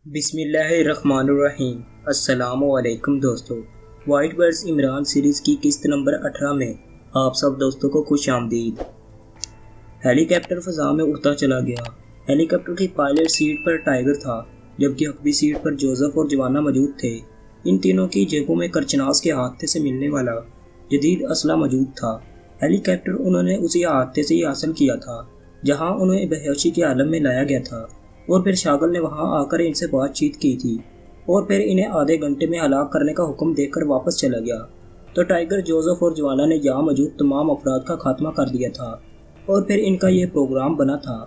بسم اللہ الرحمن الرحیم۔ السلام علیکم دوستو، وائٹ برڈز عمران سیریز کی قسط نمبر 18 میں آپ سب دوستوں کو خوش آمدید۔ ہیلی کاپٹر فضا میں اڑتا چلا گیا۔ ہیلی کاپٹر کی پائلٹ سیٹ پر ٹائیگر تھا، جبکہ حقبی سیٹ پر جوزف اور جوانا موجود تھے۔ ان تینوں کی جیبوں میں کرچناس کے ہاتھے سے ملنے والا جدید اسلحہ موجود تھا۔ ہیلی کاپٹر انہوں نے اسی ہاتھے سے ہی حاصل کیا تھا جہاں انہیں بے ہوشی کے عالم میں لایا گیا تھا، اور پھر شاغل نے وہاں آ کر ان سے بات چیت کی تھی اور پھر انہیں آدھے گھنٹے میں ہلاک کرنے کا حکم دے کر واپس چلا گیا۔ تو ٹائیگر، جوزف اور جوانا نے یہاں موجود تمام افراد کا خاتمہ کر دیا تھا، اور پھر ان کا یہ پروگرام بنا تھا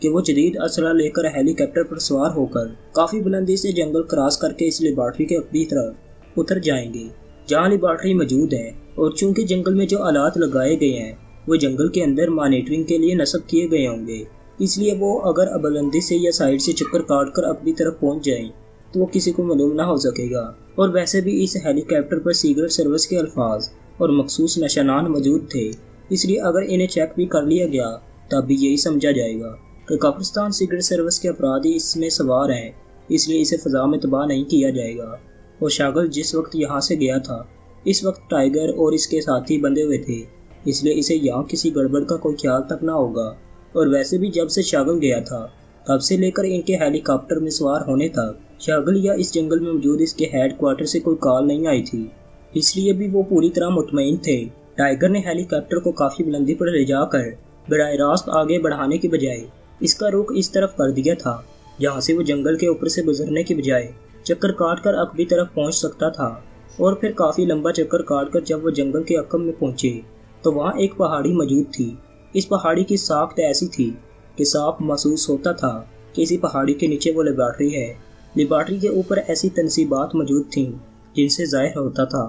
کہ وہ جدید اسلحہ لے کر ہیلی کاپٹر پر سوار ہو کر کافی بلندی سے جنگل کراس کر کے اس لیبارٹری کے اقبی طرف اتر جائیں گے جہاں لیبارٹری موجود ہے، اور چونکہ جنگل میں جو آلات لگائے گئے ہیں وہ جنگل کے اندر مانیٹرنگ کے لیے نصب کیے گئے ہوں گے، اس لیے وہ اگر بلندی سے یا سائیڈ سے چکر کاٹ کر اقبی طرف پہنچ جائیں تو وہ کسی کو معلوم نہ ہو سکے گا۔ اور ویسے بھی اس ہیلی کاپٹر پر سیکرٹ سروس کے الفاظ اور مخصوص نشانات موجود تھے، اس لیے اگر انہیں چیک بھی کر لیا گیا تب بھی یہی سمجھا جائے گا کہ کافرستان سیکرٹ سروس کے افراد ہی اس میں سوار ہیں، اس لیے اسے فضا میں تباہ نہیں کیا جائے گا۔ اور شاغل جس وقت یہاں سے گیا تھا اس وقت ٹائیگر اور اس کے ساتھی بندھے ہوئے تھے، اس لیے اسے یہاں کسی گڑبڑ کا کوئی خیال تک نہ ہوگا۔ اور ویسے بھی جب سے شاغل گیا تھا تب سے لے کر ان کے ہیلی کاپٹر میں سوار ہونے تک شاغل یا اس جنگل میں موجود اس کے ہیڈ کوارٹر سے کوئی کال نہیں آئی تھی، اس لیے بھی وہ پوری طرح مطمئن تھے۔ ٹائیگر نے ہیلی کاپٹر کو کافی بلندی پر لے جا کر براہ راست آگے بڑھانے کے بجائے اس کا رخ اس طرف کر دیا تھا جہاں سے وہ جنگل کے اوپر سے گزرنے کے بجائے چکر کاٹ کر عقبی طرف پہنچ سکتا تھا۔ اور پھر کافی لمبا چکر کاٹ کر جب وہ جنگل کے عقب میں پہنچے تو وہاں ایک پہاڑی موجود تھی۔ اس پہاڑی کی ساخت ایسی تھی کہ صاف محسوس ہوتا تھا کہ اسی پہاڑی کے نیچے وہ لیبارٹری ہے۔ لیبارٹری کے اوپر ایسی تنصیبات موجود تھیں جن سے ظاہر ہوتا تھا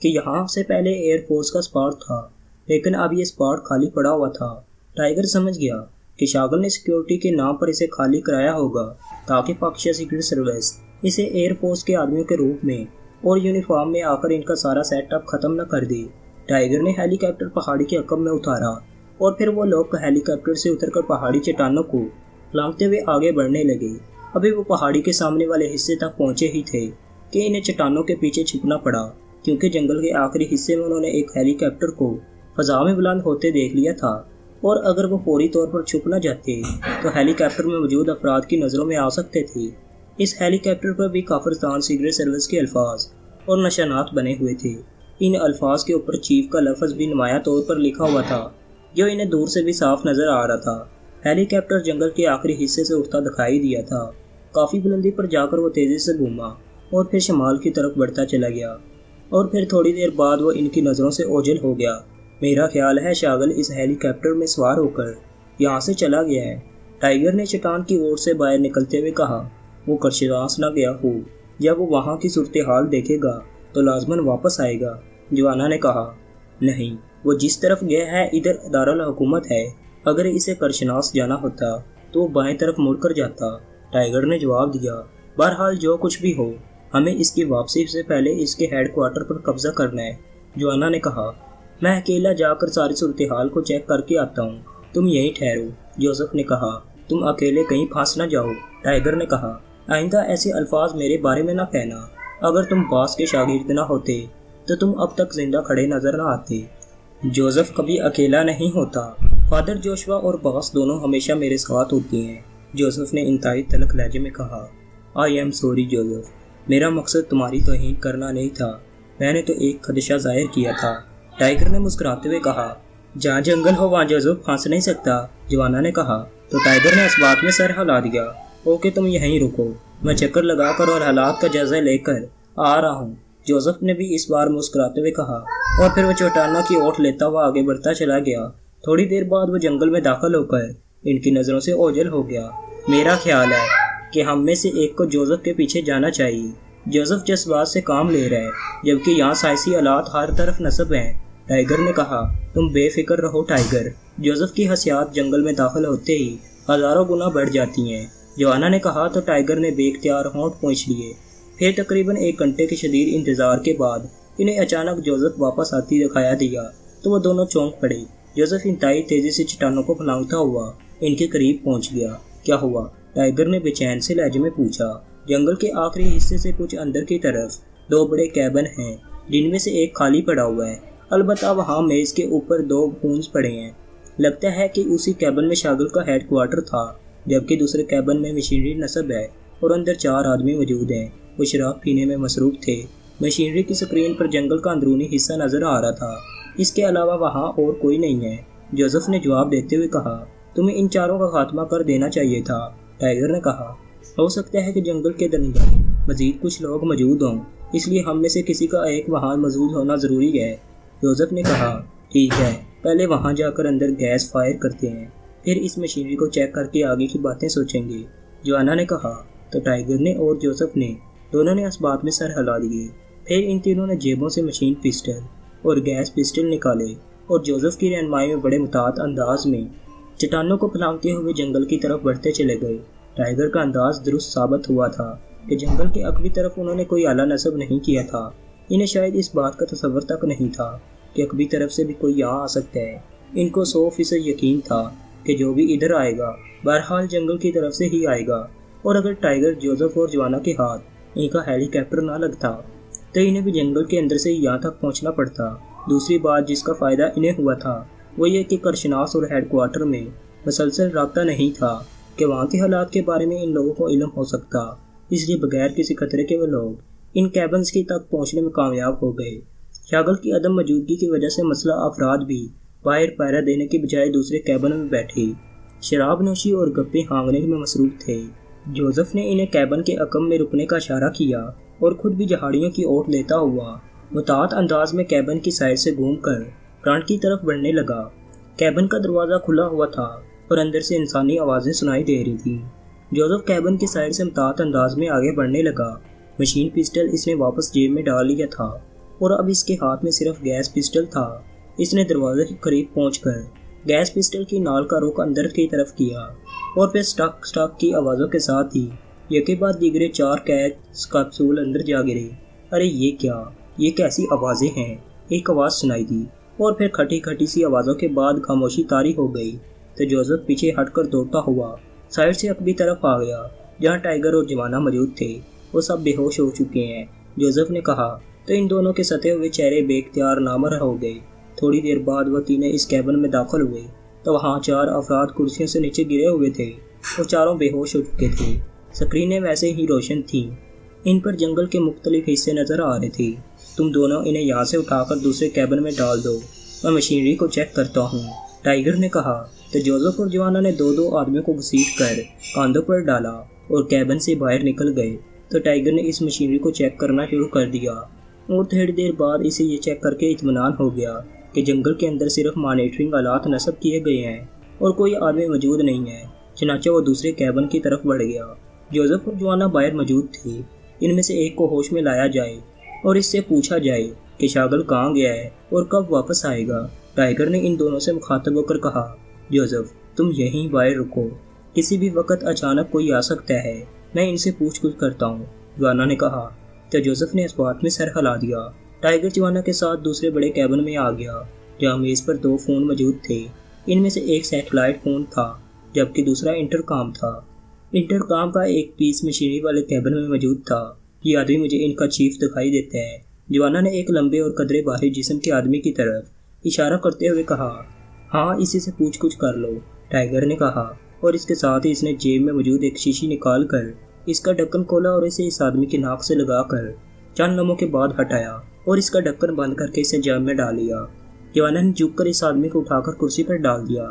کہ یہاں سے پہلے ایئر فورس کا اسپاٹ تھا، لیکن اب یہ اسپاٹ خالی پڑا ہوا تھا۔ ٹائیگر سمجھ گیا کہ شاغل نے سیکیورٹی کے نام پر اسے خالی کرایا ہوگا تاکہ پاکستان سیکرٹ سروس اسے ایئر فورس کے آدمیوں کے روپ میں اور یونیفارم میں آ کر ان کا سارا سیٹ اپ ختم نہ کر دے۔ ٹائیگر نے ہیلی کاپٹر پہاڑی کے عقب میں اتارا اور پھر وہ لوگ ہیلی کاپٹر سے اتر کر پہاڑی چٹانوں کو لانگتے ہوئے آگے بڑھنے لگے۔ ابھی وہ پہاڑی کے سامنے والے حصے تک پہنچے ہی تھے کہ انہیں چٹانوں کے پیچھے چھپنا پڑا، کیونکہ جنگل کے آخری حصے میں انہوں نے ایک ہیلی کاپٹر کو فضا میں بلند ہوتے دیکھ لیا تھا، اور اگر وہ فوری طور پر چھپ نہ جاتے تو ہیلی کاپٹر میں موجود افراد کی نظروں میں آ سکتے تھے۔ اس ہیلی کاپٹر پر بھی کافرستان سیکرٹ سروس کے الفاظ اور نشانات بنے ہوئے تھے۔ ان الفاظ کے اوپر چیف کا لفظ بھی نمایاں طور پر لکھا ہوا تھا جو انہیں دور سے بھی صاف نظر آ رہا تھا۔ ہیلی کاپٹر جنگل کے آخری حصے سے اٹھتا دکھائی دیا تھا۔ کافی بلندی پر جا کر وہ تیزی سے گھوما اور پھر شمال کی طرف بڑھتا چلا گیا، اور پھر تھوڑی دیر بعد وہ ان کی نظروں سے اوجھل ہو گیا۔ میرا خیال ہے شاغل اس ہیلی کاپٹر میں سوار ہو کر یہاں سے چلا گیا ہے، ٹائیگر نے چٹان کی اوٹ سے باہر نکلتے ہوئے کہا۔ وہ کرشداس نہ گیا ہو، جب وہ وہاں کی صورتحال دیکھے گا تو لازماً واپس آئے گا، جوانا نے کہا۔ نہیں، وہ جس طرف گیا ہے ادھر دارالحکومت ہے، اگر اسے کرشناس جانا ہوتا تو وہ بائیں طرف مڑ کر جاتا، ٹائیگر نے جواب دیا۔ بہرحال جو کچھ بھی ہو، ہمیں اس کی واپسی سے پہلے اس کے ہیڈ کوارٹر پر قبضہ کرنا ہے، جوانا نے کہا۔ میں اکیلا جا کر ساری صورتحال کو چیک کر کے آتا ہوں، تم یہیں ٹھہرو، جوزف نے کہا۔ تم اکیلے کہیں پھنس نہ جاؤ، ٹائیگر نے کہا۔ آئندہ ایسے الفاظ میرے بارے میں نہ کہنا، اگر تم باس کے شاگرد نہ ہوتے تو تم اب تک زندہ کھڑے نظر نہ آتے۔ جوزف کبھی اکیلا نہیں ہوتا، فادر جوشوا اور باس دونوں ہمیشہ میرے ساتھ ہوتی ہیں، جوزف نے انتہائی تلخ لہجے میں کہا۔ آئی ایم سوری جوزف، میرا مقصد تمہاری توہین کرنا نہیں تھا، میں نے تو ایک خدشہ ظاہر کیا تھا، ٹائیگر نے مسکراتے ہوئے کہا۔ جہاں جنگل ہو وہاں جوزف پھنس نہیں سکتا، جوانا نے کہا۔ تو ٹائیگر نے اس بات میں سر ہلا دیا۔ اوکے، تم یہیں رکو، میں چکر لگا کر اور حالات کا جائزہ لے کر آ رہا ہوں، جوزف نے بھی اس بار مسکراتے ہوئے کہا، اور پھر وہ چٹانوں کی اوٹ لیتا ہوا آگے بڑھتا چلا گیا۔ تھوڑی دیر بعد وہ جنگل میں داخل ہو کر ان کی نظروں سے اوجھل ہو گیا۔ میرا خیال ہے کہ ہم میں سے ایک کو جوزف کے پیچھے جانا چاہیے، جوزف جذبات سے کام لے رہا ہے جبکہ یہاں سائنسی آلات ہر طرف نصب ہیں، ٹائیگر نے کہا۔ تم بے فکر رہو ٹائیگر، جوزف کی حسیات جنگل میں داخل ہوتے ہی ہزاروں گنا بڑھ جاتی ہیں، جوانا نے کہا۔ تو ٹائیگر نے بے اختیار ہونٹ پوچھ لیے۔ پھر تقریباً 1 گھنٹے کے شدید انتظار کے بعد انہیں اچانک جوزف واپس آتی دکھایا دیا تو وہ دونوں چونک پڑے۔ جوزف انتہائی تیزی سے چٹانوں کو پھلانگتا ہوا ان کے قریب پہنچ گیا۔ کیا ہوا؟ ٹائیگر نے بے چین سے لہجے میں پوچھا۔ जंगल के आखिरी हिस्से से कुछ अंदर की तरफ 2 बड़े कैबन हैं, जिनमें से एक खाली पड़ा हुआ है। अलबत्ता वहाँ मेज़ के ऊपर 2 फूंस पड़े हैं। लगता है कि उसी कैबन में शागिल का हेडक्वार्टर था, जबकि दूसरे कैबन में मशीनरी नस्ब है और अंदर 4 आदमी मौजूद हैं। वो शराब पीने में मसरूफ थे। मशीनरी की स्क्रीन पर जंगल का अंदरूनी हिस्सा नजर आ रहा था। इसके अलावा वहाँ और कोई नहीं है। जोसेफ ने जवाब देते हुए कहा, तुम्हें इन 4 का खात्मा कर देना चाहिए था। टाइगर ने कहा, हो सकता है कि जंगल के अंदर मजीद कुछ लोग मौजूद हों, इसलिए हम में से किसी का एक वहाँ मौजूद होना ज़रूरी है। जोसेफ ने कहा, ठीक है, पहले वहाँ जाकर अंदर गैस फायर करते हैं, फिर इस मशीनरी को चेक करके आगे की बातें सोचेंगे। जोआना ने कहा। तो टाइगर ने और जोसेफ ने दोनों ने इस बात में सर हिला दिए। फिर इन तीनों ने जेबों से मशीन पिस्टल और गैस पिस्टल निकाले और जोसेफ की रहनुमाई में बड़े मुताद अंदाज में चट्टानों को फलांगते हुए जंगल की तरफ बढ़ते चले गए। टाइगर का अंदाज दुरुस्त साबित हुआ था कि जंगल के अगली तरफ उन्होंने कोई आला नस्ब नहीं किया था। इन्हें शायद इस बात का तसव्वुर तक नहीं था कि अगली तरफ से भी कोई यहाँ आ सकता है। इनको 100% यकीन था कि जो भी इधर आएगा बहरहाल जंगल की तरफ से ही आएगा, और अगर टाइगर, जोसेफ और जोआना के हाथ इनका हेलीकॉप्टर ना लगता तो इन्हें भी जंगल के अंदर से यहाँ तक पहुँचना पड़ता। दूसरी बात जिसका फ़ायदा इन्हें हुआ था वो ये कि करशनास और हेडक्वार्टर में मुसलसल रब्ता नहीं था कि वहाँ के हालात के बारे में इन लोगों को इल्म हो सकता। इसलिए बगैर किसी खतरे के वो लोग इन कैबन्स की तक पहुँचने में कामयाब हो गए। शागिल की अदम मौजूदगी की वजह से मसला अफराद भी बाहर पहरा देने के बजाय दूसरे कैबन में बैठे शराब नोशी और गप्पे हाँगने में मसरूफ थे। जोसेफ ने इन्हें कैबन के अकम में रुकने का इशारा किया और खुद भी जहाड़ियों की ओट लेता हुआ मुतात अंदाज में कैबन की साइड से घूमकर फ्रंट की तरफ बढ़ने लगा। कैबन का दरवाज़ा खुला हुआ था और अंदर से इंसानी आवाज़ें सुनाई दे रही थीं। जोसेफ कैबन की साइड से मुतात अंदाज में आगे बढ़ने लगा। मशीन पिस्टल इसने वापस जेब में डाल लिया था और अब इसके हाथ में सिर्फ गैस पिस्टल था। इसने दरवाजे के करीब पहुंचकर गैस पिस्टल की नाल का रुख अंदर की तरफ किया और फिर स्टक स्टक की आवाज़ों के साथ ही यके बाद दीगरे 4 गैस कैप्सूल अंदर जा गिरे। अरे ये क्या, ये कैसी आवाज़ें हैं? एक आवाज़ सुनाई दी और फिर खटी खटी सी आवाज़ों के बाद खामोशी तारी हो गई। तो जोसेफ पीछे हटकर दौड़ता हुआ साइड से अकबी तरफ आ गया जहाँ टाइगर और जवाना मौजूद थे। वो सब बेहोश हो चुके हैं। जोसेफ ने कहा तो इन दोनों के सते हुए चेहरे बेख्तियार नामर हो गए। थोड़ी देर बाद वो तीनों इस कैबन में दाखिल हुए तो वहाँ 4 अफराद कुर्सियों से नीचे गिरे हुए थे और चारों बेहोश हो चुके थे। स्क्रीनें वैसे ही रोशन थीं। इन पर जंगल के मुख्तलिफ हिस्से नज़र आ रहे थे। तुम दोनों इन्हें यहाँ से उठाकर दूसरे कैबन में डाल दो, मैं मशीनरी को चेक करता हूँ, टाइगर ने कहा। तो जोसेफ और जवाना ने 2-2 आदमियों को घसीट कर कांधों पर डाला और कैबन से बाहर निकल गए। तो टाइगर ने इस मशीनरी को चेक करना शुरू कर दिया और थोड़ी देर बाद इसे ये चेक करके इत्मीनान हो गया कि जंगल के अंदर सिर्फ मॉनिटरिंग आलात नस्ब किए गए हैं और कोई आदमी मौजूद नहीं है। चनाचा वो दूसरे कैबन की तरफ बढ़ गया। जोसेफ और जवाना बाहर मौजूद थे। इनमें से एक को होश में लाया जाए और इससे पूछा जाए कि शागिल कहाँ गया है और कब वापस आएगा। टाइगर ने इन दोनों से मुखातब होकर कहा, जोसेफ तुम यहीं बाहर रुको, किसी भी वक्त अचानक कोई आ सकता है, मैं इनसे पूछ कुछ करता हूँ, जवाना ने कहा। तो जोसेफ ने इस बात में सर हिला दिया। टाइगर जवाना के साथ दूसरे बड़े कैबन में आ गया जहाँ मेज़ पर 2 फ़ोन मौजूद थे। इनमें से एक सैटेलाइट फ़ोन था जबकि दूसरा इंटरकॉम था। इंटरकॉम का एक पीस मशीनरी वाले कैबन में मौजूद था। ये आदमी मुझे इनका चीफ दिखाई देता है। जवाना ने एक लंबे और कदरे बाहरी जिस्म के आदमी की तरफ इशारा करते हुए कहा, हाँ इसी से पूछ कुछ कर लो, टाइगर ने कहा। और इसके साथ ही इसने जेब में मौजूद एक शीशी निकाल कर इसका ढक्कन खोला और इसे इस आदमी की नाक से लगाकर चंद लम्हों के बाद हटाया और इसका ढक्कन बंद करके इसे जेब में डाल लिया। जवाना ने झुककर इस आदमी को उठाकर कुर्सी पर डाल दिया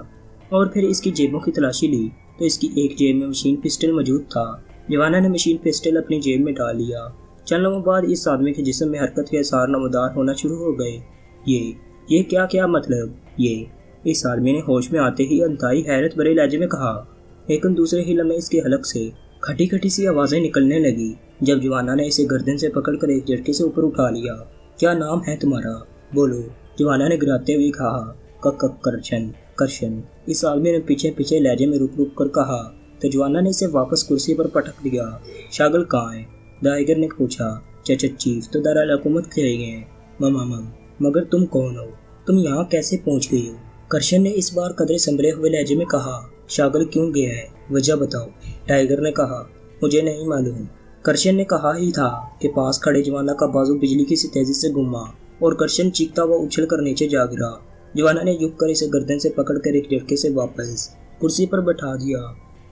और फिर इसकी जेबों की तलाशी ली तो इसकी एक जेब में मशीन पिस्टल मौजूद था। जवाना ने मशीन पिस्टल अपनी जेब में डाल लिया। चंद लम्हों बाद इस आदमी के जिस्म में हरकत के आसार नमदार होना शुरू हो गए। ये क्या मतलब? ये इस आदमी ने होश में आते ही अंतहाई हैरत भरे लहजे में कहा, लेकिन दूसरे ही लम्हे इसके हलक से खटी खटी सी आवाज़ें निकलने लगी। जब जवाना ने इसे गर्दन से पकड़कर एक झटके से ऊपर उठा लिया। क्या नाम है तुम्हारा? बोलो, जवाना ने गिराते हुए कहा। करशन। इस आदमी ने पीछे लहजे में रुक कर कहा। तो जवाना ने इसे वापस कुर्सी पर पटक दिया। शागिल कहाँ है? टाइगर ने पूछा। चचा चीफ तो दारुल हुकूमत गए हैं। मगर तुम कौन हो? तुम यहाँ कैसे पहुँच गई हो? करशन ने इस बार कदरे संभले हुए लहजे में कहा। शागिल क्यों गया है, वजह बताओ, टाइगर ने कहा। मुझे नहीं मालूम, کرشن نے کہا ہی تھا کہ پاس کھڑے جوانا کا بازو بجلی کی سی تیزی سے گھوما اور کرشن چیختا ہوا اچھل کر نیچے جا گرا۔ جوانا نے جھک کر اسے گردن سے پکڑ کر ایک جھٹکے سے واپس کرسی پر بٹھا دیا۔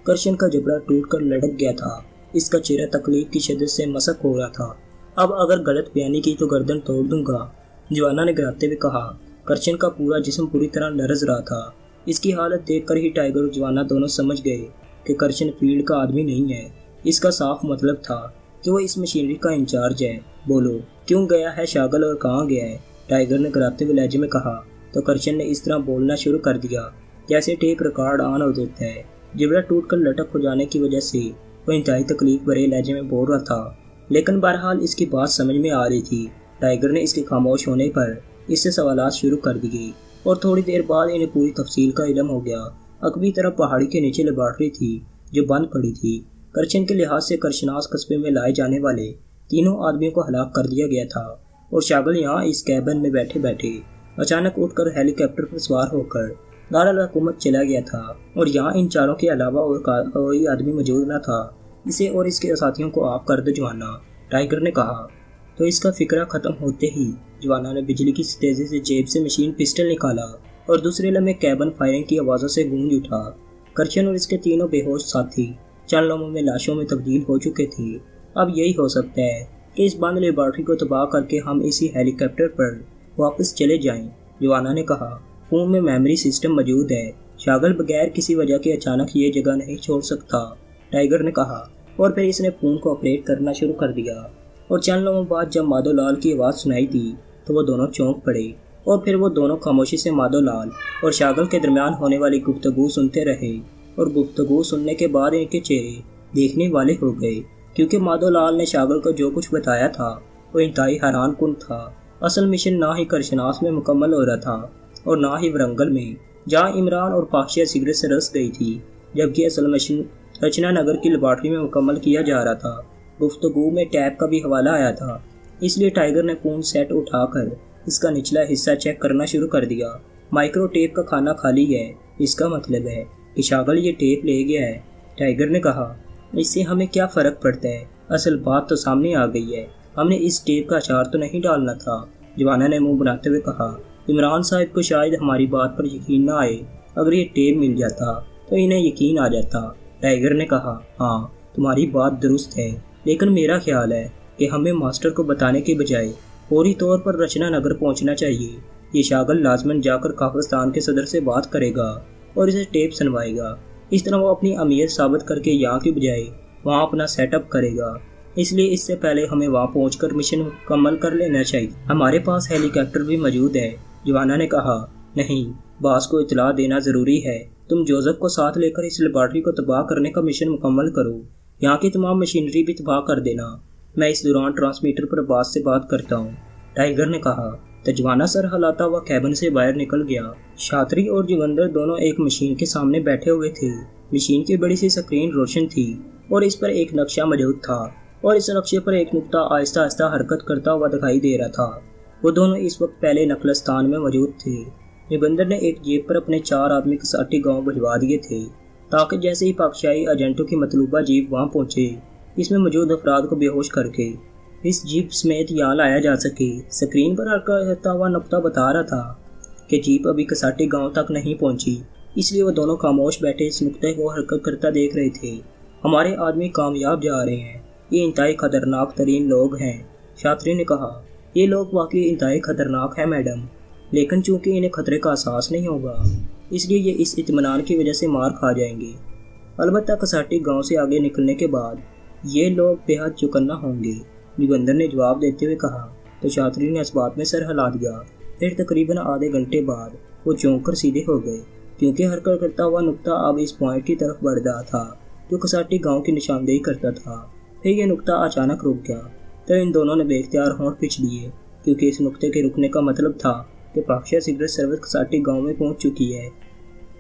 کرشن کا جبڑا ٹوٹ کر لڑک گیا تھا، اس کا چہرہ تکلیف کی شدت سے مسک ہو رہا تھا۔ اب اگر غلط بیانی کی تو گردن توڑ دوں گا، جوانا نے گراتے ہوئے کہا۔ کرشن کا پورا جسم پوری طرح لرز رہا تھا۔ اس کی حالت دیکھ کر ہی ٹائیگر اور جوانا دونوں سمجھ گئے کہ کرشن فیلڈ کا آدمی نہیں ہے۔ اس کا صاف مطلب تھا کہ وہ اس مشینری کا انچارج ہے۔ بولو کیوں گیا ہے شاگل اور کہاں گیا ہے؟ ٹائیگر نے گراتے ہوئے لہجے میں کہا تو کرشن نے اس طرح بولنا شروع کر دیا جیسے ٹیپ ریکارڈ آن ہو دیتا ہے۔ جبڑا ٹوٹ کر لٹک ہو جانے کی وجہ سے وہ انتہائی تکلیف بھرے لہجے میں بول رہا تھا، لیکن بہرحال اس کی بات سمجھ میں آ رہی تھی۔ ٹائیگر نے اس کے خاموش ہونے پر اس سے سوالات شروع کر دیے اور تھوڑی دیر بعد انہیں پوری تفصیل کا علم ہو گیا۔ عقبی طرف پہاڑی کے نیچے لیبارٹری تھی جو بند پڑی تھی۔ کرشن کے لحاظ سے کرشناس قصبے میں لائے جانے والے تینوں آدمیوں کو ہلاک کر دیا گیا تھا اور شاگل یہاں اس کیبن میں بیٹھے بیٹھے اچانک اٹھ کر ہیلی کاپٹر پر سوار ہو کر دارالحکومت چلا گیا تھا اور یہاں ان چاروں کے علاوہ اور کوئی آدمی موجود نہ تھا۔ اسے اور اس کے ساتھیوں کو آف کر دو جوانا، ٹائیگر نے کہا۔ تو اس کا فکرہ ختم ہوتے ہی جوانا نے بجلی کی تیزی سے جیب سے مشین پسٹل نکالا اور دوسرے لمحے کیبن فائرنگ کی آوازوں سے گونج اٹھا۔ کرشن اور اس کے تینوں بے ہوش ساتھی چند لمحوں میں لاشوں میں تبدیل ہو چکے تھے۔ اب یہی ہو سکتا ہے کہ اس بند لیبارٹری کو تباہ کر کے ہم اسی ہیلی کاپٹر پر واپس چلے جائیں، جوانا نے کہا۔ فون میں میموری سسٹم موجود ہے، شاگل بغیر کسی وجہ کے اچانک یہ جگہ نہیں چھوڑ سکتا، ٹائیگر نے کہا، اور پھر اس نے فون کو آپریٹ کرنا شروع کر دیا۔ اور چند لمحوں بعد جب مادھو لال کی آواز سنائی دی تو وہ دونوں چونک پڑے اور پھر وہ دونوں خاموشی سے مادھو لال اور شاگل کے درمیان ہونے والی گفتگو سنتے رہے اور گفتگو سننے کے بعد ان کے چہرے دیکھنے والے ہو گئے، کیونکہ مادھو لال نے شاگل کو جو کچھ بتایا تھا وہ انتہائی حیران کن تھا۔ اصل مشن نہ ہی کرشناس میں مکمل ہو رہا تھا اور نہ ہی ورنگل میں، جہاں عمران اور پاکشیہ سگریٹ سے رس گئی تھی، جبکہ اصل مشن رچنا نگر کی لیبارٹری میں مکمل کیا جا رہا تھا۔ گفتگو میں ٹیپ کا بھی حوالہ آیا تھا، اس لیے ٹائیگر نے فون سیٹ اٹھا کر اس کا نچلا حصہ چیک کرنا شروع کر دیا۔ مائکرو ٹیپ کا کھانا خالی ہے، اس کا مطلب ہے کہ شاگل یہ ٹیپ لے گیا ہے، ٹائیگر نے کہا۔ اس سے ہمیں کیا فرق پڑتا ہے، اصل بات تو سامنے آ گئی ہے، ہم نے اس ٹیپ کا اچار تو نہیں ڈالنا تھا، جوانا نے منہ بناتے ہوئے کہا۔ عمران صاحب کو شاید ہماری بات پر یقین نہ آئے، اگر یہ ٹیپ مل جاتا تو انہیں یقین آ جاتا، ٹائیگر نے کہا۔ ہاں تمہاری بات درست ہے، لیکن میرا خیال ہے کہ ہمیں ماسٹر کو بتانے کے بجائے فوری طور پر رچنا نگر پہنچنا چاہیے۔ یہ شاگل لازماً جا کر کافرستان کے صدر سے بات کرے گا اور اسے ٹیپ سنوائے گا، اس طرح وہ اپنی امیت ثابت کر کے یہاں کی بجائے وہاں اپنا سیٹ اپ کرے گا۔ اس لیے اس سے پہلے ہمیں وہاں پہنچ کر مشن مکمل کر لینا چاہیے۔ ہمارے پاس ہیلی کاپٹر بھی موجود ہے، جوانا نے کہا۔ نہیں، باس کو اطلاع دینا ضروری ہے، تم جوزف کو ساتھ لے کر اس لیبارٹری کو تباہ کرنے کا مشن مکمل کرو، یہاں کی تمام مشینری بھی تباہ کر دینا، میں اس دوران ٹرانسمیٹر پر باس سے بات کرتا ہوں، ٹائیگر نے کہا۔ تجوانا سر ہلاتا ہوا کیبن سے باہر نکل گیا۔ شاتری اور جوگندر دونوں ایک مشین کے سامنے بیٹھے ہوئے تھے۔ مشین کی بڑی سی سکرین روشن تھی اور اس پر ایک نقشہ موجود تھا اور اس نقشے پر ایک نقطہ آہستہ آہستہ حرکت کرتا ہوا دکھائی دے رہا تھا۔ وہ دونوں اس وقت پہلے نقلستان میں موجود تھے۔ جوگندر نے ایک جیپ پر اپنے 4 آدمی کساٹی گاؤں بھجوا دیے تھے تاکہ جیسے ہی پاکشاہی ایجنٹوں کی مطلوبہ جیپ وہاں پہنچے اس میں موجود افراد کو بے ہوش کر کے اس جیپ سمیت یہاں لایا جا سکے۔ سکرین پر حرکت کرتا ہوا نقطہ بتا رہا تھا کہ جیپ ابھی کساٹی گاؤں تک نہیں پہنچی، اس لیے وہ دونوں خاموش بیٹھے اس نقطے کو حرکت کرتا دیکھ رہے تھے۔ ہمارے آدمی کامیاب جا رہے ہیں، یہ انتہائی خطرناک ترین لوگ ہیں، شاتری نے کہا۔ یہ لوگ واقعی انتہائی خطرناک ہیں میڈم، لیکن چونکہ انہیں خطرے کا احساس نہیں ہوگا اس لیے یہ اس اطمینان کی وجہ سے مار کھا جائیں گے۔ البتہ کساٹی گاؤں سے آگے نکلنے کے بعد یہ لوگ بے حد چوکنا ہوں گے، جوگندر نے جواب دیتے ہوئے کہا۔ تو شاتری نے اس بات میں سر ہلا دیا۔ پھر تقریباً آدھے گھنٹے بعد وہ چونک کر سیدھے ہو گئے کیونکہ حرکت کرتا ہوا نقطہ اب اس پوائنٹ کی طرف بڑھ رہا تھا جو کساٹی گاؤں کی نشاندہی کرتا تھا۔ پھر یہ نقطہ اچانک رک گیا تو ان دونوں نے بے اختیار ہونٹ پھینچ لیے کیونکہ اس نقطے کے رکنے کا مطلب تھا کہ پاکشاہ سگریٹ سروس کساٹی گاؤں میں پہنچ چکی ہے۔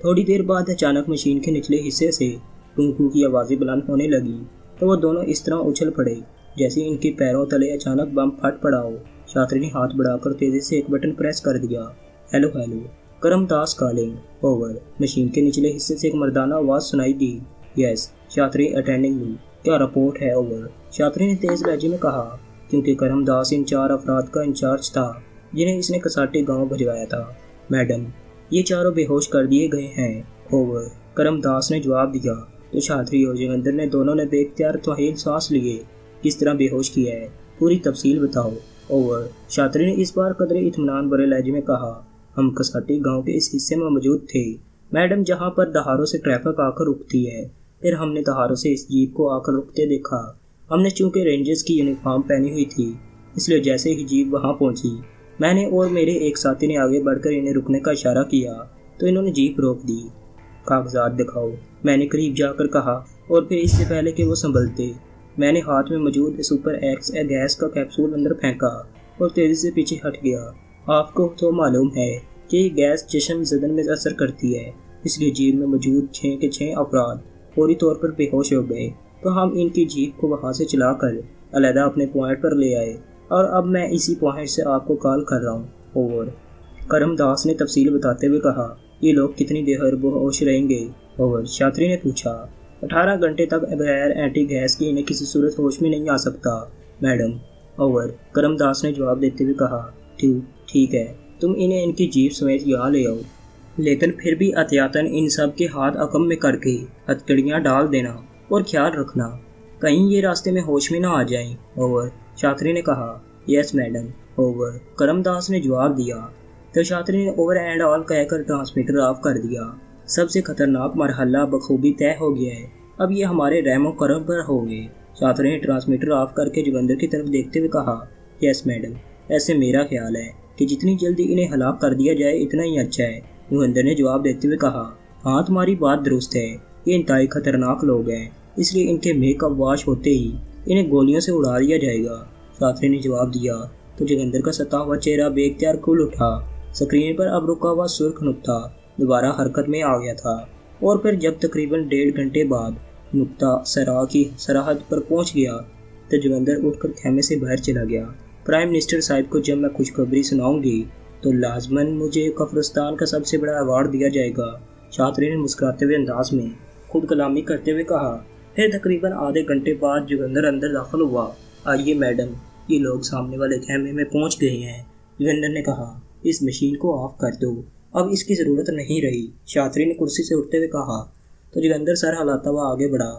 تھوڑی دیر بعد اچانک مشین کے نچلے حصے سے ٹونکو کی آوازیں بلند ہونے لگیں تو وہ دونوں اس طرح اچھل پڑے جیسے ان کے پیروں تلے اچانک بم پھٹ پڑا ہو۔ شاتری نے ہاتھ بڑھا کر تیزی سے ایک بٹن پریس کر دیا۔ ہیلو ہیلو، کرم داس کالنگ، اوور۔ مشین کے نچلے حصے سے ایک مردانہ آواز سنائی دی۔ یس، شاتری اٹینڈنگ یو، کیا رپورٹ ہے؟ اوور۔ छात्री ने तेज लहजे में कहा, क्योंकि करमदास इन 4 अफराद का इंचार्ज था जिन्हें इसने कसाटी गांव भिजवाया था। मैडम, ये चारों बेहोश कर दिए गए हैं। ओवर, करमदास ने जवाब दिया। तो छात्री और जोगिंदर ने दोनों ने बेख्तियार तवील सांस लिए। किस तरह बेहोश किया है, पूरी तफसील बताओ। ओवर, छात्री ने इस बार कदरे इत्मीनान भरे लहजे में कहा, हम कसाटी गांव के इस हिस्से में मौजूद थे मैडम, जहां पर दहाड़ों से ट्रैफिक आकर रुकती है। फिर हमने दहाड़ों से इस जीप को आकर रुकते देखा। हमने चूंकि रेंजर्स की यूनिफॉर्म पहनी हुई थी, इसलिए जैसे ही जीप वहां पहुंची, मैंने और मेरे एक साथी ने आगे बढ़कर इन्हें रुकने का इशारा किया तो इन्होंने जीप रोक दी। कागजात दिखाओ, मैंने करीब जाकर कहा, और फिर इससे पहले कि वो संभलते, मैंने हाथ में मौजूद सुपर एक्स गैस का कैप्सूल अंदर फेंका और तेजी से पीछे हट गया। आपको तो मालूम है कि ये गैस जिस्म ज़दन में असर करती है, इसलिए जीप में मौजूद 6 के 6 अफराद फौरी तौर पर बेहोश हो गए। तो हम इनकी जीप को वहाँ से चलाकर अलहदा अपने पॉइंट पर ले आए, और अब मैं इसी पॉइंट से आपको कॉल कर रहा हूँ। ओवर, करमदास ने तफसील बताते हुए कहा, ये लोग कितनी देर बेहोश रहेंगे? ओवर, छात्री ने पूछा। 18 घंटे तक बगैर एंटी गैस के इन्हें किसी सूरत होश में नहीं आ सकता मैडम। ओवर, करमदास ने जवाब देते हुए कहा, ठीक है, तुम इन्हें इनकी जीप समेत यहाँ ले आओ, लेकिन फिर भी एहतियातन इन सब के हाथ अकम में करके हथकड़ियाँ डाल देना और ख्याल रखना कहीं ये रास्ते में होश में ना आ जाएं। ओवर, छात्री ने कहा। Yes madam. ओवर, करमदास ने जवाब दिया। तो छात्री ने ओवर एंड ऑल कहकर ट्रांसमीटर ऑफ कर दिया। सबसे खतरनाक मरहला बखूबी तय हो गया है, अब ये हमारे रहमो करम पर होंगे। छात्री ने ट्रांसमीटर ऑफ करके जोगिंदर की तरफ देखते हुए कहा, यस मैडम, ऐसे मेरा ख्याल है कि जितनी जल्दी इन्हें हलाक कर दिया जाए इतना ही अच्छा है। जोगिंदर ने जवाब देते हुए कहा, हाँ तुम्हारी बात दुरुस्त है, ये इंतहाई खतरनाक लोग हैं, इसलिए इनके मेकअप वॉश होते ही इन्हें गोलियों से उड़ा दिया जाएगा। छात्री ने जवाब दिया। तो जोगिंदर का सता हुआ चेहरा बेख्तियार खुल उठा। स्क्रीन पर अब रुका हुआ सुर्ख नुक्ता दोबारा हरकत में आ गया था, और फिर जब तकरीबन 1.5 घंटे बाद नुक्ता सरा की सरहद पर पहुंच गया तो जोगिंदर उठकर खेमे से बाहर चला गया। प्राइम मिनिस्टर साहब को जब मैं खुशखबरी सुनाऊंगी तो लाजमन मुझे कब्रिस्तान का सबसे बड़ा अवार्ड दिया जाएगा। छात्री ने मुस्कुराते हुए अंदाज में खुद कलामी करते हुए कहा। फिर तकरीबन आधे घंटे बाद जोगिंदर अंदर दाखिल हुआ। आइए मैडम, ये लोग सामने वाले खेमे में पहुंच गए हैं। जोगिंदर ने कहा, इस मशीन को ऑफ कर दो, अब इसकी ज़रूरत नहीं रही। छात्री ने कुर्सी से उठते हुए कहा। तो जोगिंदर सर हिलाता हुआ आगे बढ़ा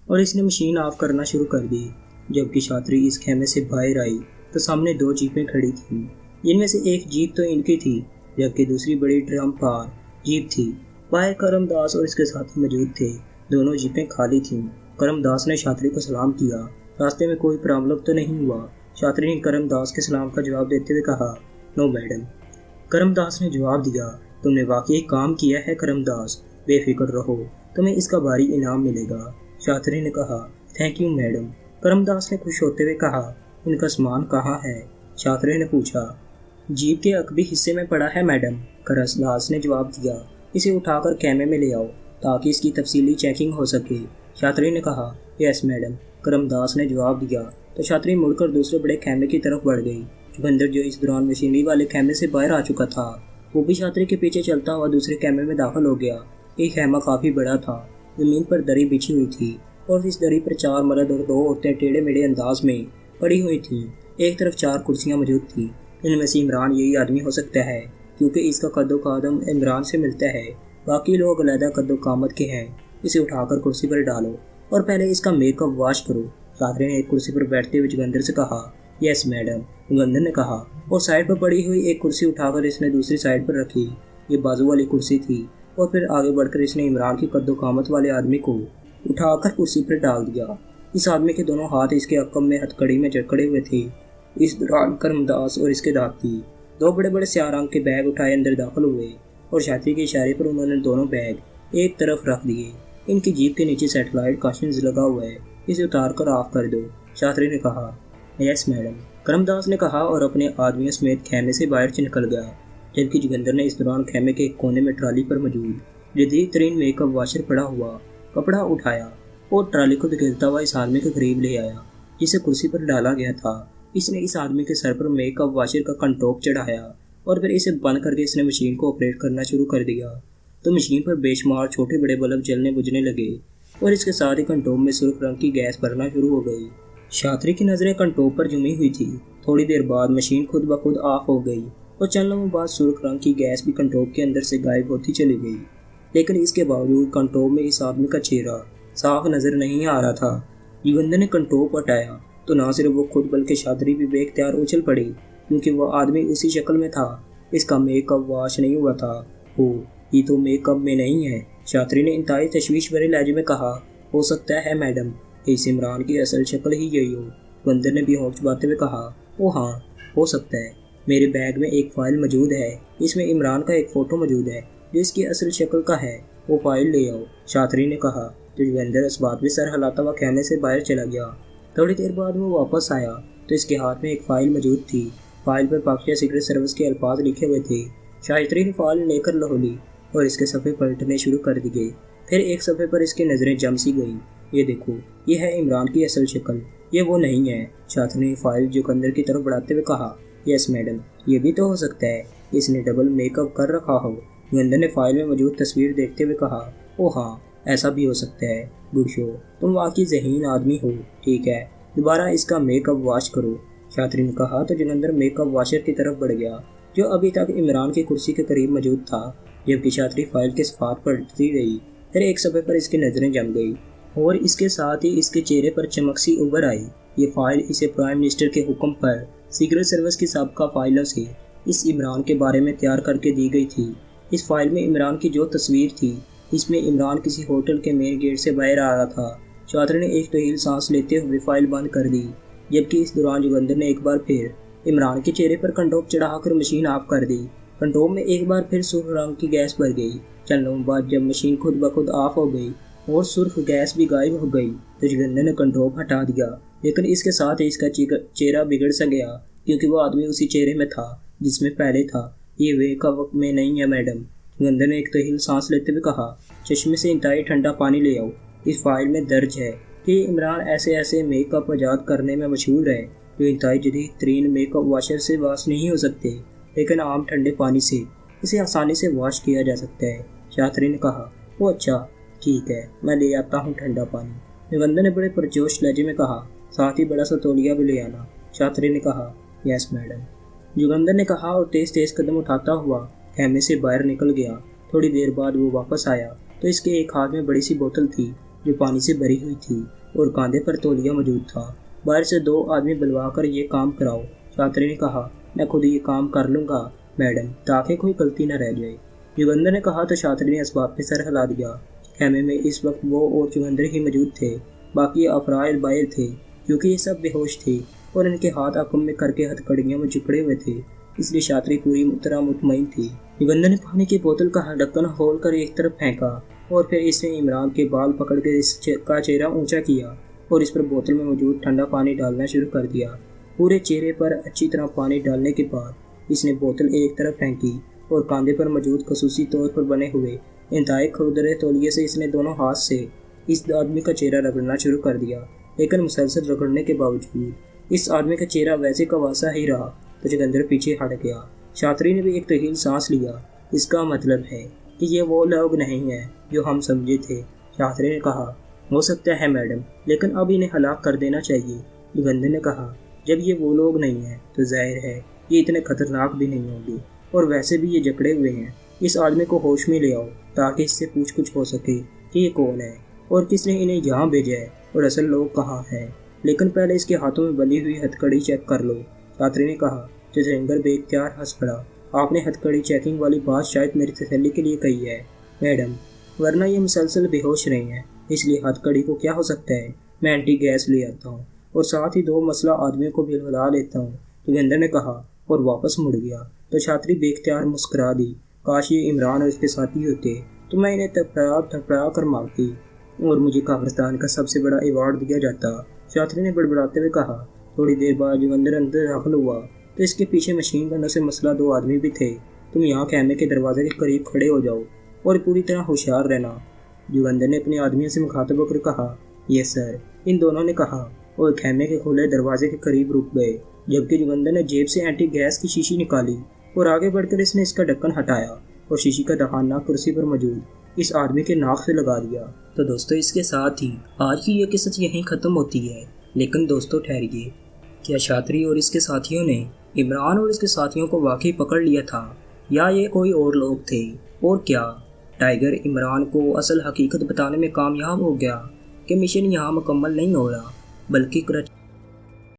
और इसने मशीन ऑफ करना शुरू कर दी। जबकि छात्री इस खेमे से बाहर आई तो सामने 2 जीपें खड़ी थीं। इनमें से एक जीप तो इनकी थी, जबकि दूसरी बड़ी ड्रम पार जीप थी। बाहर करमदास और इसके साथी मौजूद थे। दोनों जीपें खाली थीं। करमदास ने छात्री को सलाम किया। रास्ते में कोई प्रॉब्लम तो नहीं हुआ? छात्री ने करमदास के सलाम का जवाब देते हुए कहा, नो मैडम। करमदास ने जवाब दिया, तुमने वाकई काम किया है करमदास, बेफिक्र रहो, तुम्हें इसका भारी इनाम मिलेगा। छात्री ने कहा, थैंक यू मैडम। करमदास ने खुश होते हुए कहा, इनका सामान कहाँ है? छात्री ने पूछा। जीप के अकबी हिस्से में पड़ा है मैडम। करमदास ने जवाब दिया, इसे उठाकर कैमे में ले आओ ताकि इसकी तफसीली चेकिंग हो सके। छात्री ने कहा, यस मैडम। करमदास ने जवाब दिया। तो छात्री मुड़कर दूसरे बड़े खेमे की तरफ बढ़ गई। जोगिंदर जो इस दौरान मशीनरी वाले खेमे से बाहर आ चुका था, वो भी छात्री के पीछे चलता हुआ दूसरे खेमे में दाखिल हो गया। ये खेमा काफ़ी बड़ा था। ज़मीन पर दरी बिछी हुई थी और इस दरी पर 4 मर्द और 2 औरतें टेढ़े मेढ़े अंदाज में पड़ी हुई थीं। एक तरफ 4 कुर्सियाँ मौजूद थीं। इनमें से इमरान यही आदमी हो सकता है, क्योंकि इसका कद्दो कादम इमरान से मिलता है। बाकी लोग अलहदा कद्दो कामत के हैं। इसे उठाकर कुर्सी पर डालो और पहले इसका मेकअप वॉश करो। छात्री ने एक कुर्सी पर बैठते हुए जोगिंदर से कहा, यस मैडम। जोगिंदर ने कहा और साइड पर पड़ी हुई एक कुर्सी उठाकर इसने दूसरी साइड पर रखी। ये बाजू वाली कुर्सी थी। और फिर आगे बढ़कर इसने इमरान की कद्दो कामत वाले आदमी को उठाकर कुर्सी पर डाल दिया। इस आदमी के दोनों हाथ इसके अक्कम में हथकड़ी में जकड़े हुए थे। इस दौरान करमदास और इसके दाती 2 बड़े बड़े स्याह रंग के बैग उठाए अंदर दाखिल हुए और छात्री के इशारे पर उन्होंने दोनों बैग एक तरफ रख दिए। इनकी जीप के नीचे सैटेलाइट काशंस लगा हुआ है, इसे उतार कर ऑफ कर दो। छात्री ने कहा, यस मैडम। करमदास ने कहा और अपने आदमियों समेत खेमे से बाहर से निकल गया। जबकि जोगिंदर ने इस दौरान खेमे के एक कोने में ट्राली पर मौजूद जदीद तरीन मेकअप वॉशर पड़ा हुआ कपड़ा उठाया और ट्राली को धकेलता हुआ इस आदमी के करीब ले आया जिसे कुर्सी पर डाला गया था। इसने इस आदमी के सर पर मेकअप वॉशर का कंटोक चढ़ाया और फिर इसे बंद करके इसने मशीन को ऑपरेट करना शुरू कर दिया। तो मशीन पर बेशुमार छोटे बड़े बल्ब जलने बुझने लगे और इसके साथ ही कंटोक में सुर्ख रंग की गैस भरना शुरू हो गई। छात्री की नज़रें कंट्रोल पर जमी हुई थी। थोड़ी देर बाद मशीन खुद ब खुद ऑफ हो गई और चंद लम्हों बाद सुर्ख रंग की गैस भी कंट्रोल के अंदर से गायब होती चली गई। लेकिन इसके बावजूद कंट्रोल में इस आदमी का चेहरा साफ नज़र नहीं आ रहा था। युगंधर ने कंट्रोल को हटाया तो ना सिर्फ वो खुद बल्कि छात्री भी बेख्तियार उछल पड़ी, क्योंकि वो आदमी उसी शक्ल में था। इसका मेकअप वॉश नहीं हुआ था। हो, ये तो मेकअप में नहीं है, छात्री ने इंतहाई तशवीश भरे लहजे में कहा। हो सकता है मैडम कि इस इमरान की असल शक्ल ही यही हो, युगंधर ने भी होश बाते हुए कहा। ओ हाँ, हो सकता है। मेरे बैग में एक फ़ाइल मौजूद है, इसमें इमरान का एक फ़ोटो मौजूद है जो इसकी असल शक्ल का है। वो फ़ाइल ले आओ, छात्री ने कहा। तो युगंधर इस बात में सर हिलाता हुआ कहने से बाहर चला गया। थोड़ी देर बाद वो वापस आया तो इसके हाथ में एक फ़ाइल मौजूद थी। फ़ाइल पर पाकिस्तान सीक्रेट सर्विस के अल्फाज लिखे हुए थे। छात्री ने फ़ाइल लेकर लहोली और इसके सफ़े पलटने शुरू कर दिए। फिर एक सफ़े पर इसकी नज़रें जम सी गई। ये देखो, ये है इमरान की असल शक्ल, ये वो नहीं है, छात्री ने फ़ाइल युगंधर की तरफ बढ़ाते हुए कहा। यस मैडम, ये भी तो हो सकता है, इसने डबल मेकअप कर रखा हो। युगंधर ने फ़ाइल में मौजूद तस्वीर देखते हुए कहा। ओ हाँ, ऐसा भी हो सकता है। गुड शो, तुम वाकई ज़हीन आदमी हो। ठीक है, दोबारा इसका मेकअप वॉश करो, छात्री ने कहा। तो युगंधर मेकअप वॉशर की तरफ बढ़ गया जो अभी तक इमरान की कुर्सी के करीब मौजूद था, जबकि छात्री फ़ाइल के सफ़ात पलटती रही। फिर एक सफ़े पर इसकी नज़रें जम गई और इसके साथ ही इसके चेहरे पर चमक सी उभर आई। ये फ़ाइल इसे प्राइम मिनिस्टर के हुक्म पर सीक्रेट सर्विस की साबका फाइलों से इस इमरान के बारे में तैयार करके दी गई थी। इस फाइल में इमरान की जो तस्वीर थी, इसमें इमरान किसी होटल के मेन गेट से बाहर आ रहा था। छात्र ने एक तवील सांस लेते हुए फाइल बंद कर दी, जबकि इस दौरान युगंधर ने एक बार फिर इमरान के चेहरे पर कंट्रोल चढ़ाकर मशीन ऑफ कर दी। कंट्रोल में एक बार फिर सुर्ख रंग की गैस भर गई। चंद लम्हों बाद जब मशीन खुद ब खुद ऑफ हो गई और सुर्ख गैस भी गायब हो गई तो युगंधर ने कंट्रोल हटा दिया। लेकिन इसके साथ ही इसका चेहरा बिगड़ सा गया, क्योंकि वो आदमी उसी चेहरे में था जिसमें पहले था। ये वे का वक्त में नहीं है मैडम, युगंधर ने एक तहील सांस लेते हुए कहा। चश्मे से इंतहाई ठंडा पानी ले आओ। इस फाइल में दर्ज है कि इमरान ऐसे ऐसे मेकअप आजाद करने में मशहूर है जो इंतहाई जदीद तरीन मेकअप वॉशर से वॉश नहीं हो सकते, लेकिन आम ठंडे पानी से इसे आसानी से वॉश किया जा सकता है, छात्री ने कहा। वो अच्छा, ठीक है, मैं ले आता हूँ ठंडा पानी, युगंधर ने बड़े पुरजोश लहजे में कहा। साथ ही बड़ा सा तौलिया भी ले आना, छात्री ने कहा। यस मैडम, युगंधर ने कहा और तेज तेज कदम उठाता हुआ खेमे से बाहर निकल गया। थोड़ी देर बाद वो वापस आया तो इसके एक हाथ में बड़ी सी बोतल थी जो पानी से भरी हुई थी और कांधे पर तौलिया मौजूद था। बाहर से 2 आदमी बुलवा कर ये काम कराओ, छात्री ने कहा। मैं खुद ये काम कर लूँगा मैडम, ताकि कोई गलती न रह जाए, युगंधर ने कहा। तो छात्री ने इस बात पर सर हिला दिया। खेमे में इस वक्त वो और युगंधर ही मौजूद थे, बाकी अफराद बाहर थे क्योंकि ये सब बेहोश थे और इनके हाथ आंखों में करके हथकड़ियों में जकड़े हुए थे, इसलिए छात्री पूरी तरह मुतमईन थी। युगंधर ने पानी की बोतल का ढक्कन खोल कर एक तरफ फेंका और फिर इसने इमरान के बाल पकड़ के इसका चेहरा ऊंचा किया और इस पर बोतल में मौजूद ठंडा पानी डालना शुरू कर दिया। पूरे चेहरे पर अच्छी तरह पानी डालने के बाद इसने बोतल एक तरफ फेंकी और कांधे पर मौजूद खसूसी तौर पर बने हुए इंतहाई खुरदरे तौलिए से इसने दोनों हाथ से इस आदमी का चेहरा रगड़ना शुरू कर दिया। लेकिन मुसलसल रगड़ने के बावजूद इस आदमी का चेहरा वैसे का वैसा ही रहा तो युगंधर पीछे हट गया। छात्री ने भी एक तहील सांस लिया। इसका मतलब है कि ये वो लोग नहीं हैं जो हम समझे थे, छात्री ने कहा। हो सकता है मैडम, लेकिन अब इन्हें हलाक कर देना चाहिए, युगंधर ने कहा। जब ये वो लोग नहीं हैं तो जाहिर है ये इतने खतरनाक भी नहीं होंगे और वैसे भी ये जकड़े हुए हैं। इस आदमी को होश में ले आओ ताकि इससे पूछ कुछ हो सके कि ये कौन है और किसने इन्हें यहाँ भेजा है और असल लोग कहाँ हैं। लेकिन पहले इसके हाथों में बंधी हुई हथकड़ी चेक कर लो, छात्री ने कहा। तो जयंगर बेख्तियार हंस पड़ा। आपने हथकड़ी चेकिंग वाली बात शायद मेरी तसल्ली के लिए कही है मैडम, वरना ये मुसलसल बेहोश रहे हैं, इसलिए हथकड़ी को क्या हो सकता है। मैं एंटी गैस ले आता हूँ और साथ ही 2 मसला आदमियों को भी बुला लेता हूँ, युगंधर ने कहा और वापस मुड़ गया। तो छात्री बेख्तियार मुस्कुरा दी। काश ये इमरान और इसके साथी होते तो मैं इन्हें थपड़ा कर मारती और मुझे कब्रिस्तान का सबसे बड़ा अवार्ड दिया जाता, छात्री ने बड़बड़ाते हुए कहा। थोड़ी देर बाद युगंधर अंदर दाखिल हुआ तो इसके पीछे मशीन गनों से मसला 2 आदमी भी थे। तुम यहाँ खेमे के दरवाजे के करीब खड़े हो जाओ और पूरी तरह होशियार रहना, युगंधर ने अपने आदमियों से मुखातब होकर कहा। यस सर, इन दोनों ने कहा और खेमे के खुले दरवाजे के करीब रुक गए, जबकि युगंधर ने जेब से एंटी गैस की शीशी निकाली और आगे बढ़कर इसने इसका ढक्कन हटाया और शीशी का दहाना कुर्सी पर मौजूद इस आदमी के नाक से लगा दिया। तो दोस्तों, इसके साथ ही आज की ये किस्सा यहीं ख़त्म होती है। لیکن دوستو ٹھہریے، کیا شاطری اور اس کے ساتھیوں نے عمران اور اس کے ساتھیوں کو واقعی پکڑ لیا تھا یا یہ کوئی اور لوگ تھے؟ اور کیا ٹائیگر عمران کو اصل حقیقت بتانے میں کامیاب ہو گیا کہ مشن یہاں مکمل نہیں ہو رہا بلکہ